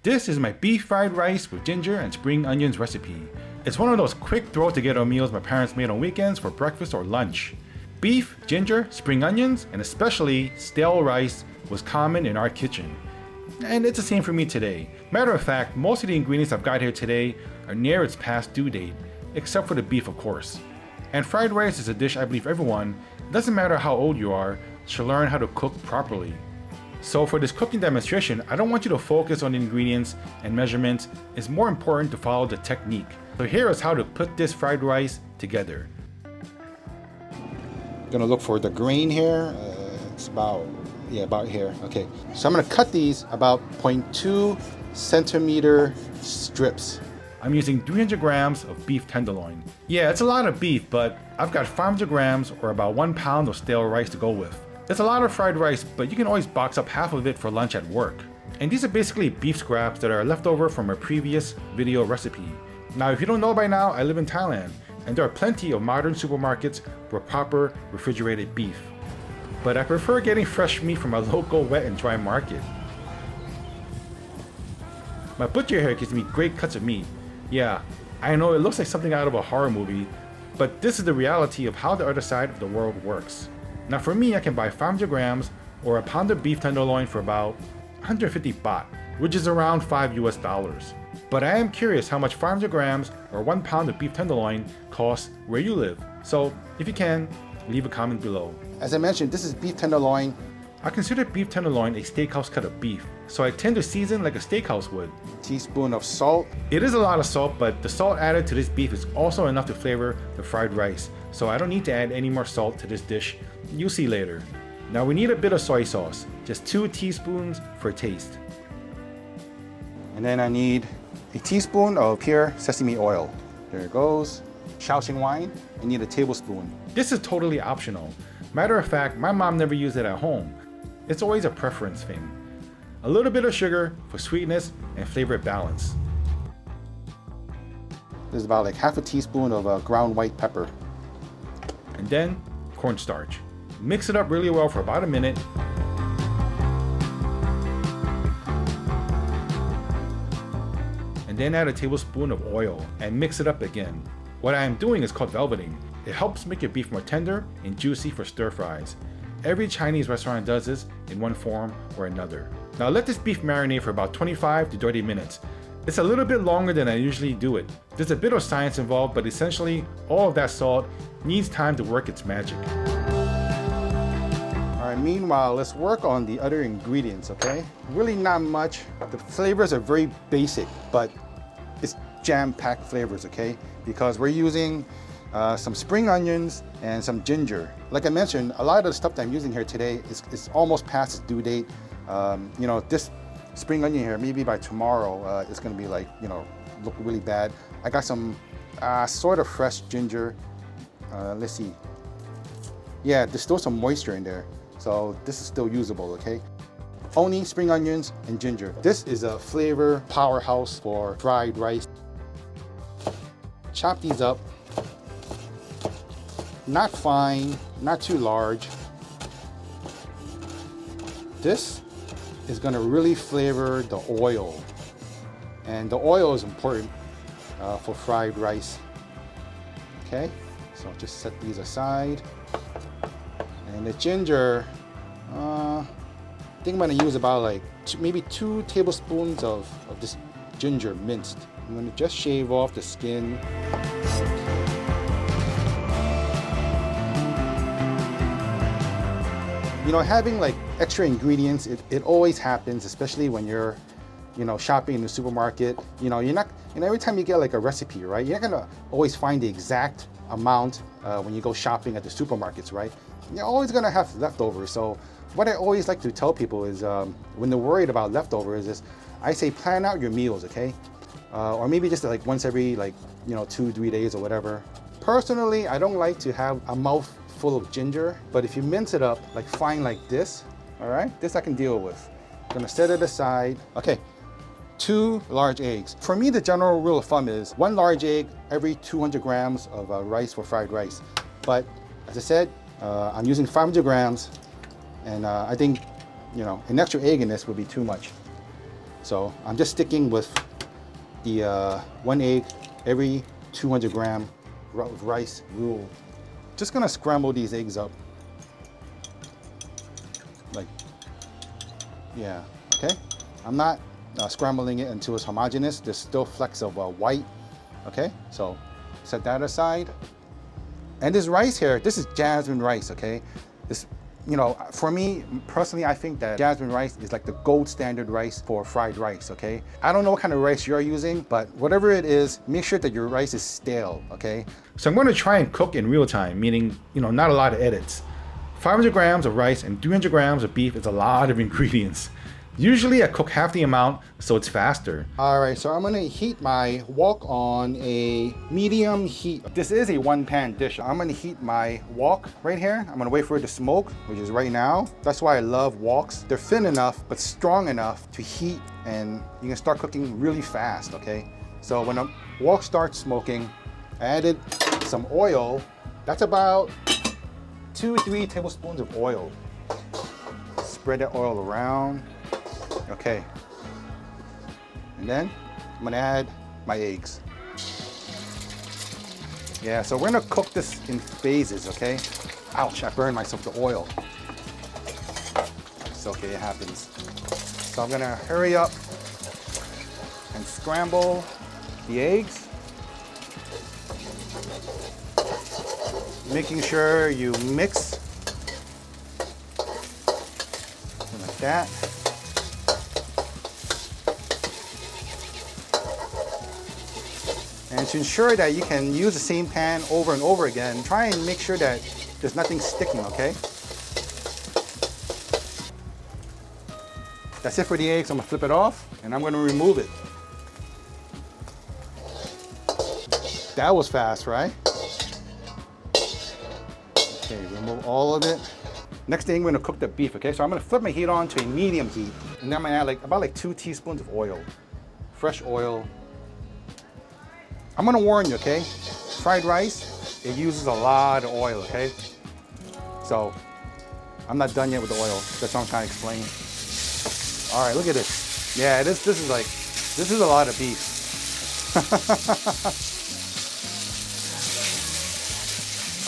This is my beef fried rice with ginger and spring onions recipe. It's one of those quick throw together meals my parents made on weekends for breakfast or lunch. Beef, ginger, spring onions, and especially stale rice was common in our kitchen. And it's the same for me today. Matter of fact, most of the ingredients I've got here today are near its past due date, except for the beef of course. And fried rice is a dish I believe everyone, doesn't matter how old you are, should learn how to cook properly. So for this cooking demonstration, I don't want you to focus on the ingredients and measurements. It's more important to follow the technique. So here is how to put this fried rice together. Gonna look for the grain here. It's about here. Okay, so I'm gonna cut these about 0.2 centimeter strips. I'm using 300 grams of beef tenderloin. Yeah, it's a lot of beef, but I've got 500 grams or about 1 pound of stale rice to go with. It's a lot of fried rice, but you can always box up half of it for lunch at work. And these are basically beef scraps that are left over from a previous video recipe. Now, if you don't know by now, I live in Thailand, and there are plenty of modern supermarkets for proper refrigerated beef. But I prefer getting fresh meat from a local wet and dry market. My butcher here gives me great cuts of meat. Yeah, I know it looks like something out of a horror movie, but this is the reality of how the other side of the world works. Now for me, I can buy 500 grams or a pound of beef tenderloin for about 150 baht, which is around $5 US. But I am curious how much 500 grams or 1 pound of beef tenderloin costs where you live. So if you can, leave a comment below. As I mentioned, this is beef tenderloin. I consider beef tenderloin a steakhouse cut of beef, so I tend to season like a steakhouse would. Teaspoon of salt. It is a lot of salt, but the salt added to this beef is also enough to flavor the fried rice, so I don't need to add any more salt to this dish. You'll see later. Now we need a bit of soy sauce, just 2 teaspoons for taste. And then I need a teaspoon of pure sesame oil. There it goes. Shaoxing wine, I need a tablespoon. This is totally optional. Matter of fact, my mom never used it at home. It's always a preference thing. A little bit of sugar for sweetness and flavor balance. There's about like half a teaspoon of ground white pepper. And then cornstarch. Mix it up really well for about a minute. And then add a tablespoon of oil and mix it up again. What I am doing is called velveting. It helps make your beef more tender and juicy for stir fries. Every Chinese restaurant does this in one form or another. Now let this beef marinate for about 25 to 30 minutes. It's a little bit longer than I usually do it. There's a bit of science involved, but essentially all of that salt needs time to work its magic. Alright, meanwhile, let's work on the other ingredients, okay? Really not much. The flavors are very basic, but it's jam-packed flavors, okay? Because we're using some spring onions and some ginger. Like I mentioned, a lot of the stuff that I'm using here today is almost past its due date. You know, this spring onion here, maybe by tomorrow, it's gonna be like, you know, look really bad. I got some sort of fresh ginger. Let's see. Yeah, there's still some moisture in there. So this is still usable, okay? Only spring onions and ginger. This is a flavor powerhouse for fried rice. Chop these up. Not fine, not too large. This is gonna really flavor the oil. And the oil is important for fried rice. Okay, so I'll just set these aside. And the ginger, I think I'm gonna use about like maybe 2 tablespoons of this ginger minced. I'm gonna just shave off the skin. You know, having like extra ingredients, it always happens, especially when you're, you know, shopping in the supermarket. You know, every time you get like a recipe, right? You're not gonna always find the exact amount when you go shopping at the supermarkets, right? You're always gonna have leftovers. So what I always like to tell people is when they're worried about leftovers is I say plan out your meals, okay? Or maybe just like once every 2-3 days or whatever. Personally, I don't like to have a mouthful of ginger, but if you mince it up like fine like this, all right, this I can deal with. I'm gonna set it aside. Okay, 2 large eggs. For me, the general rule of thumb is 1 large egg every 200 grams of rice for fried rice. But as I said, I'm using 500 grams, and I think, you know, an extra egg in this would be too much. So I'm just sticking with the 1 egg every 200 gram rice rule. Just gonna scramble these eggs up. Like, yeah, okay? I'm not scrambling it until it's homogeneous. There's still flecks of white, okay? So set that aside. And this rice here, this is jasmine rice, okay? This, you know, for me personally, I think that jasmine rice is like the gold standard rice for fried rice, okay? I don't know what kind of rice you're using, but whatever it is, make sure that your rice is stale, okay? So I'm going to try and cook in real time, meaning, you know, not a lot of edits. 500 grams of rice and 300 grams of beef is a lot of ingredients. Usually I cook half the amount, so it's faster. All right, so I'm gonna heat my wok on a medium heat. This is a 1-pan dish. I'm gonna heat my wok right here. I'm gonna wait for it to smoke, which is right now. That's why I love woks. They're thin enough, but strong enough to heat, and you can start cooking really fast, okay? So when the wok starts smoking, I added some oil. That's about 2-3 tablespoons of oil. Spread that oil around. Okay, and then I'm gonna add my eggs. Yeah, so we're gonna cook this in phases, okay? Ouch, I burned myself with the oil. It's okay, it happens. So I'm gonna hurry up and scramble the eggs. Making sure you mix like that. And to ensure that you can use the same pan over and over again, try and make sure that there's nothing sticking, okay? That's it for the eggs. I'm gonna flip it off and I'm gonna remove it. That was fast, right? Okay, remove all of it. Next thing, we're gonna cook the beef, okay? So I'm gonna flip my heat on to a medium heat, and then I'm gonna add about 2 teaspoons of oil, fresh oil. I'm gonna warn you, okay? Fried rice, it uses a lot of oil, okay? So, I'm not done yet with the oil. That's what I'm trying to explain. All right, look at this. Yeah, this is a lot of beef.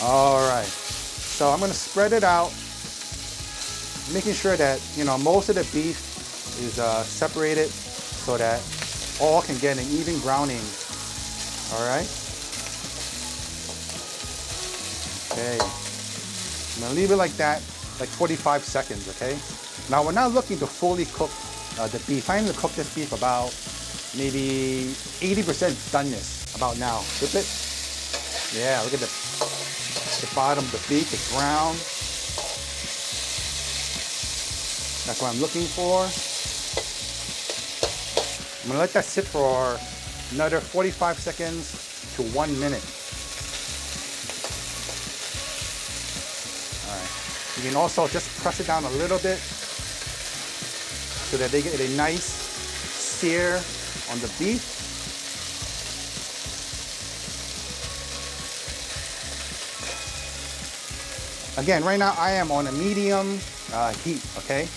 All right, so I'm gonna spread it out, making sure that, you know, most of the beef is separated so that all can get an even browning. All right. Okay. I'm gonna leave it like that, like 45 seconds, okay? Now we're not looking to fully cook the beef. I'm gonna cook this beef about maybe 80% doneness, about now. Flip it. Yeah, look at the bottom of the beef, it's brown. That's what I'm looking for. I'm gonna let that sit for another 45 seconds to 1 minute. All right. You can also just press it down a little bit so that they get a nice sear on the beef. Again, right now I am on a medium heat, okay?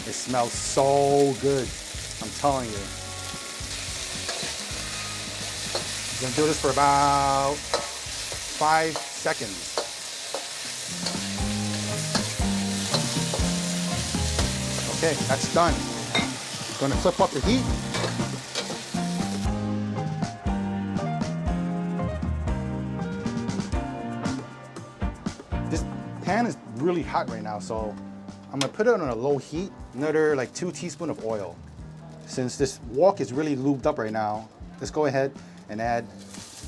It smells so good, I'm telling you. I'm gonna do this for about 5 seconds. Okay, that's done. Gonna flip up the heat. This pan is really hot right now, so I'm gonna put it on a low heat, another like 2 teaspoons of oil. Since this wok is really lubed up right now, let's go ahead and add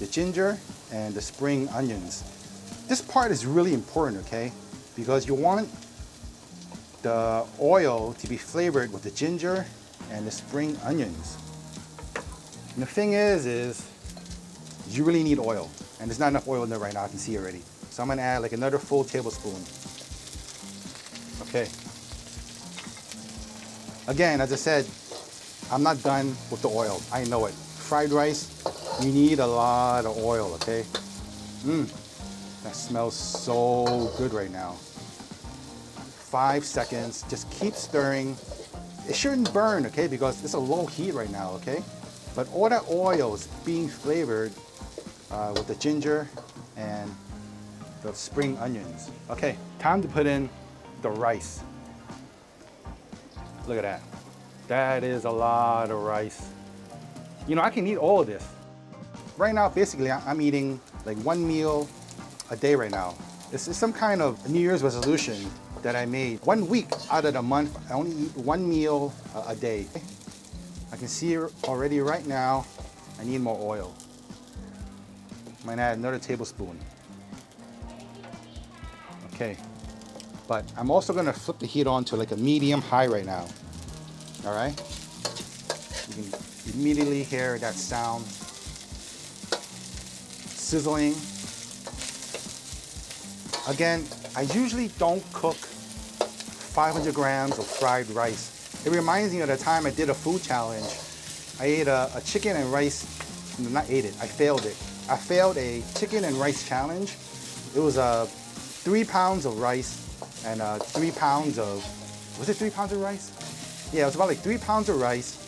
the ginger and the spring onions. This part is really important, okay? Because you want the oil to be flavored with the ginger and the spring onions. And the thing is you really need oil. And there's not enough oil in there right now, I can see already. So I'm gonna add like another full tablespoon. Okay. Again, as I said, I'm not done with the oil. I know it. Fried rice, you need a lot of oil, okay? That smells so good right now. 5 seconds. Just keep stirring. It shouldn't burn, okay, because it's a low heat right now, okay? But all that oil is being flavored with the ginger and the spring onions. Okay, time to put in the rice. Look at that. That is a lot of rice. You know, I can eat all of this. Right now, basically, I'm eating like 1 meal a day right now. This is some kind of New Year's resolution that I made. 1 week out of the month, I only eat 1 meal a day. I can see already right now, I need more oil. Might add another tablespoon. Okay, but I'm also gonna flip the heat on to like a medium high right now. All right, you can immediately hear that sound, sizzling. Again, I usually don't cook 500 grams of fried rice. It reminds me of the time I did a food challenge. I ate a chicken and rice, no, not ate it, I failed it. I failed a chicken and rice challenge. It was 3 pounds of rice and 3 pounds of, was it 3 pounds of rice? Yeah, it was about like 3 pounds of rice.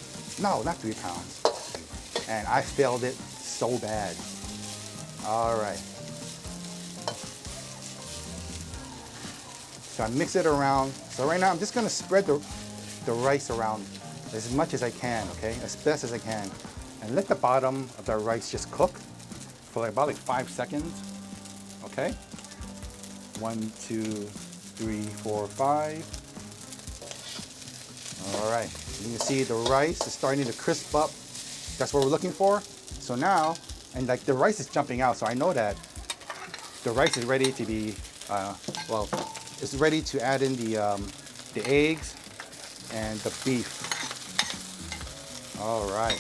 No, not 3 pounds. And I failed it so bad. All right. So I mix it around. So right now I'm just gonna spread the rice around as much as I can, okay? As best as I can. And let the bottom of the rice just cook for like about 5 seconds, okay? 1, 2, 3, 4, 5. All right, you can see the rice is starting to crisp up. That's what we're looking for. So now, and like the rice is jumping out, so I know that the rice is ready to be, well, it's ready to add in the eggs and the beef. All right,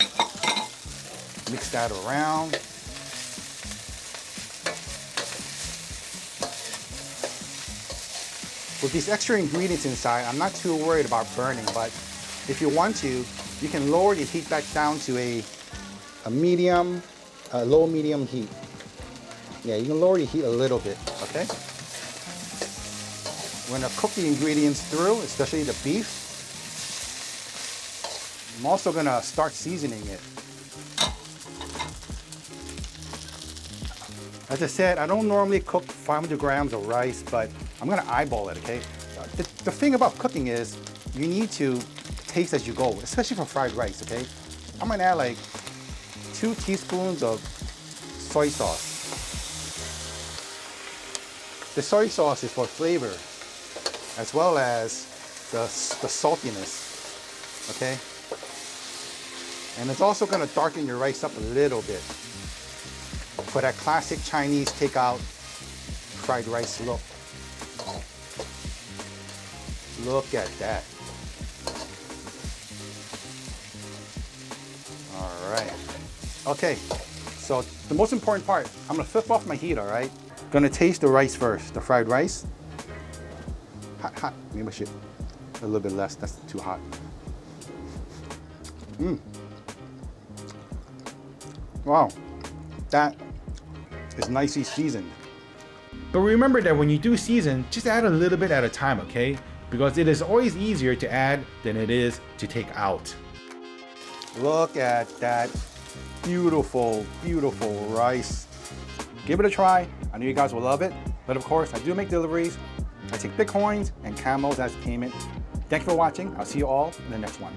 mix that around. With these extra ingredients inside, I'm not too worried about burning, but if you want to, you can lower the heat back down to a medium, low medium heat. Yeah, you can lower the heat a little bit, okay? We're gonna cook the ingredients through, especially the beef. I'm also gonna start seasoning it. As I said, I don't normally cook 500 grams of rice, but I'm gonna eyeball it, okay? The thing about cooking is you need to taste as you go, especially for fried rice, okay? I'm gonna add like 2 teaspoons of soy sauce. The soy sauce is for flavor, as well as the saltiness, okay? And it's also gonna darken your rice up a little bit for that classic Chinese takeout fried rice look. Look at that. All right. Okay, so the most important part, I'm gonna flip off my heat, all right? Gonna taste the rice first, the fried rice. Hot, hot. Maybe I should a little bit less, that's too hot. Wow, that is nicely seasoned. But remember that when you do season, just add a little bit at a time, okay? Because it is always easier to add than it is to take out. Look at that beautiful, beautiful rice. Give it a try. I know you guys will love it. But of course, I do make deliveries. I take Bitcoins and Camels as payment. Thank you for watching. I'll see you all in the next one.